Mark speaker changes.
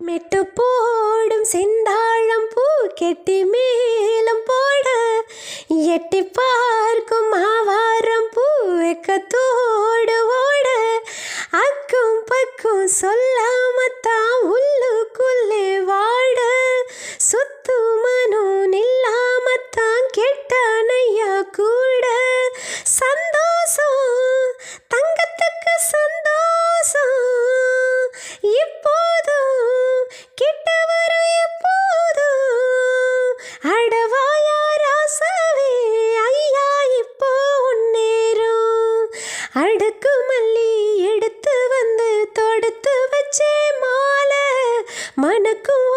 Speaker 1: மெட்டு போடும் செந்தாழம் பூ கெட்டி மேலும் போட எட்டி பார்க்கும் ஆவாரம் பூ வெக்கத்தோடு ஓட அக்கும் பக்கும் சொல்லாமத்தான் உள்ளுக்குள்ளே வாட சுத்து மனோ நில்லாமத்தான் கெட்டானையா கூட சந்தோஷம் தங்கத்துக்கு சந்தோஷம் இப்போதும் கிட்ட வர எப்போதும் அடவாயா ராசாவே ஐயா இப்போ உன்னேரும் அடுக்கு மல்லி எடுத்து வந்து தொடுத்து வச்சே மாலை மனக்கும்